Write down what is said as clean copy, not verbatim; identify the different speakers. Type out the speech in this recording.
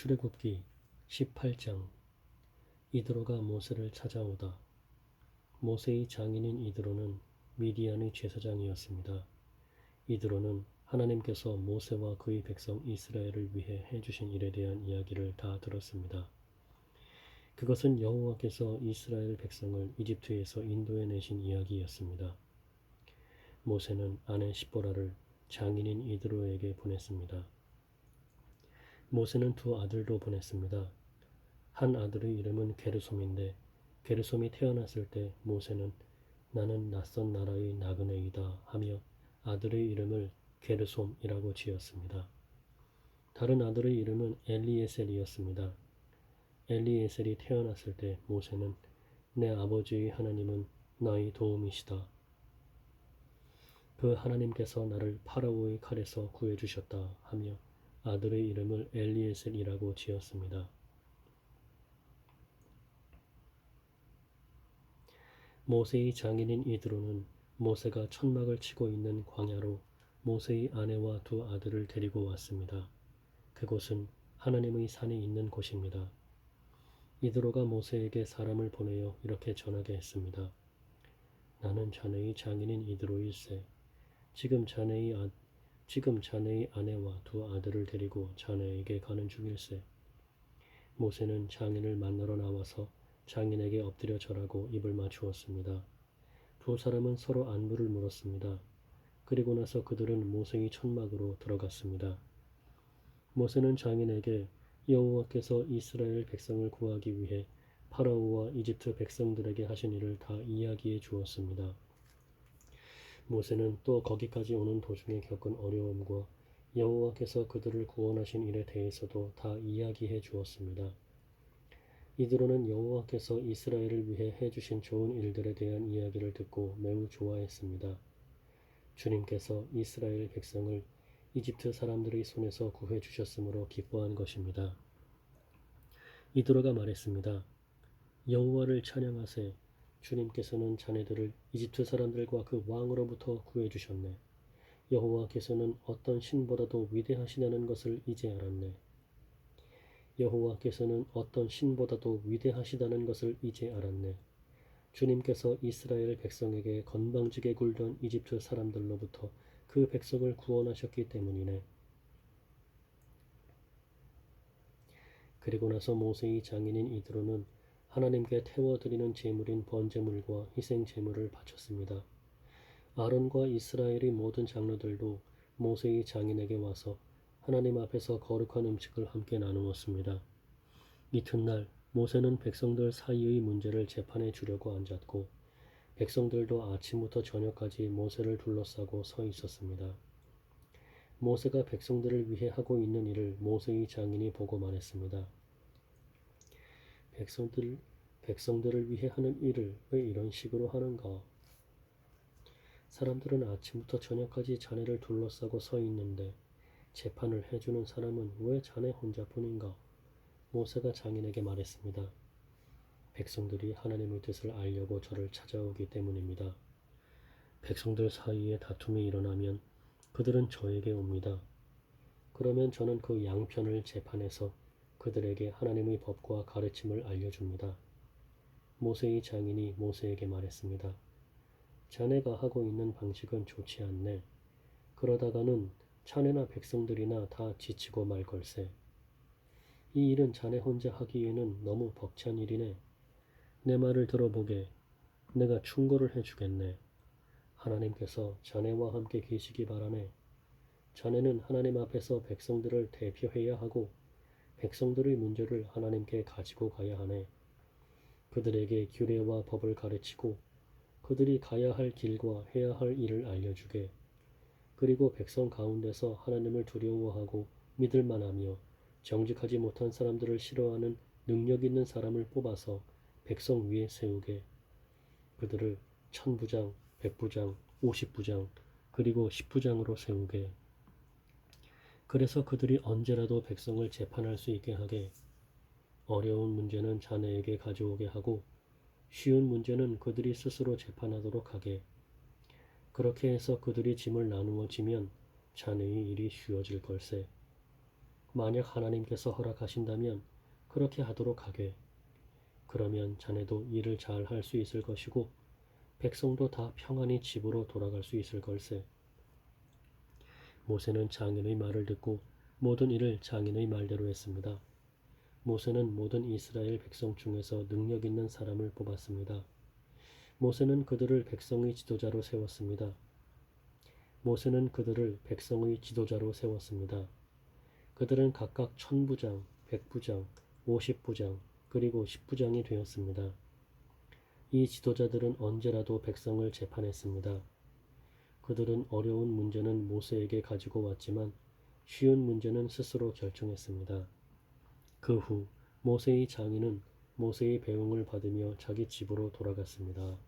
Speaker 1: 출애굽기 18장. 이드로가 모세를 찾아오다. 모세의 장인인 이드로는 미디안의 제사장이었습니다. 이드로는 하나님께서 모세와 그의 백성 이스라엘을 위해 해주신 일에 대한 이야기를 다 들었습니다. 그것은 여호와께서 이스라엘 백성을 이집트에서 인도해 내신 이야기였습니다. 모세는 아내 십보라를 장인인 이드로에게 보냈습니다. 모세는 두 아들도 보냈습니다. 한 아들의 이름은 게르솜인데 게르솜이 태어났을 때 모세는 나는 낯선 나라의 나그네이다 하며 아들의 이름을 게르솜이라고 지었습니다. 다른 아들의 이름은 엘리에셀이었습니다. 엘리에셀이 태어났을 때 모세는 내 아버지의 하나님은 나의 도움이시다. 그 하나님께서 나를 파라오의 칼에서 구해주셨다 하며 아들의 이름을 엘리에셀이라고 지었습니다. 모세의 장인인 이드로는 모세가 천막을 치고 있는 광야로 모세의 아내와 두 아들을 데리고 왔습니다. 그곳은 하나님의 산이 있는 곳입니다. 이드로가 모세에게 사람을 보내어 이렇게 전하게 했습니다. 나는 자네의 장인인 이드로일세. 지금 자네의 아내와 두 아들을 데리고 자네에게 가는 중일세. 모세는 장인을 만나러 나와서 장인에게 엎드려 절하고 입을 맞추었습니다. 두 사람은 서로 안부를 물었습니다. 그리고 나서 그들은 모세의 천막으로 들어갔습니다. 모세는 장인에게 여호와께서 이스라엘 백성을 구하기 위해 파라오와 이집트 백성들에게 하신 일을 다 이야기해 주었습니다. 모세는 또 거기까지 오는 도중에 겪은 어려움과 여호와께서 그들을 구원하신 일에 대해서도 다 이야기해 주었습니다. 이드로는 여호와께서 이스라엘을 위해 해주신 좋은 일들에 대한 이야기를 듣고 매우 좋아했습니다. 주님께서 이스라엘 백성을 이집트 사람들의 손에서 구해 주셨으므로 기뻐한 것입니다. 이드로가 말했습니다. 여호와를 찬양하세. 주님께서는 자네들을 이집트 사람들과 그 왕으로부터 구해 주셨네. 여호와께서는 어떤 신보다도 위대하시다는 것을 이제 알았네. 여호와께서는 어떤 신보다도 위대하시다는 것을 이제 알았네. 주님께서 이스라엘 백성에게 건방지게 굴던 이집트 사람들로부터 그 백성을 구원하셨기 때문이네. 그리고 나서 모세의 장인인 이드로는 하나님께 태워드리는 제물인 번제물과 희생 제물을 바쳤습니다. 아론과 이스라엘의 모든 장로들도 모세의 장인에게 와서 하나님 앞에서 거룩한 음식을 함께 나누었습니다. 이튿날 모세는 백성들 사이의 문제를 재판해 주려고 앉았고 백성들도 아침부터 저녁까지 모세를 둘러싸고 서 있었습니다. 모세가 백성들을 위해 하고 있는 일을 모세의 장인이 보고 말했습니다. 백성들을 위해 하는 일을 왜 이런 식으로 하는가? 사람들은 아침부터 저녁까지 자네를 둘러싸고 서 있는데 재판을 해주는 사람은 왜 자네 혼자뿐인가? 모세가 장인에게 말했습니다. 백성들이 하나님의 뜻을 알려고 저를 찾아오기 때문입니다. 백성들 사이에 다툼이 일어나면 그들은 저에게 옵니다. 그러면 저는 그 양편을 재판해서 그들에게 하나님의 법과 가르침을 알려줍니다. 모세의 장인이 모세에게 말했습니다. 자네가 하고 있는 방식은 좋지 않네. 그러다가는 자네나 백성들이나 다 지치고 말 걸세. 이 일은 자네 혼자 하기에는 너무 벅찬 일이네. 내 말을 들어보게. 내가 충고를 해주겠네. 하나님께서 자네와 함께 계시기 바라네. 자네는 하나님 앞에서 백성들을 대표해야 하고 백성들의 문제를 하나님께 가지고 가야 하네. 그들에게 규례와 법을 가르치고 그들이 가야 할 길과 해야 할 일을 알려주게. 그리고 백성 가운데서 하나님을 두려워하고 믿을 만하며 정직하지 못한 사람들을 싫어하는 능력 있는 사람을 뽑아서 백성 위에 세우게. 그들을 1000부장, 100부장, 50부장, 그리고 10부장으로 세우게. 그래서 그들이 언제라도 백성을 재판할 수 있게 하게. 어려운 문제는 자네에게 가져오게 하고 쉬운 문제는 그들이 스스로 재판하도록 하게. 그렇게 해서 그들이 짐을 나누어 지면 자네의 일이 쉬워질 걸세. 만약 하나님께서 허락하신다면 그렇게 하도록 하게. 그러면 자네도 일을 잘 할 수 있을 것이고 백성도 다 평안히 집으로 돌아갈 수 있을 걸세. 모세는 장인의 말을 듣고 모든 일을 장인의 말대로 했습니다. 모세는 모든 이스라엘 백성 중에서 능력 있는 사람을 뽑았습니다. 모세는 그들을 백성의 지도자로 세웠습니다. 모세는 그들을 백성의 지도자로 세웠습니다. 그들은 각각 1000부장, 100부장, 50부장, 그리고 10부장이 되었습니다. 이 지도자들은 언제라도 백성을 재판했습니다. 그들은 어려운 문제는 모세에게 가지고 왔지만 쉬운 문제는 스스로 결정했습니다. 그 후 모세의 장인은 모세의 배웅을 받으며 자기 집으로 돌아갔습니다.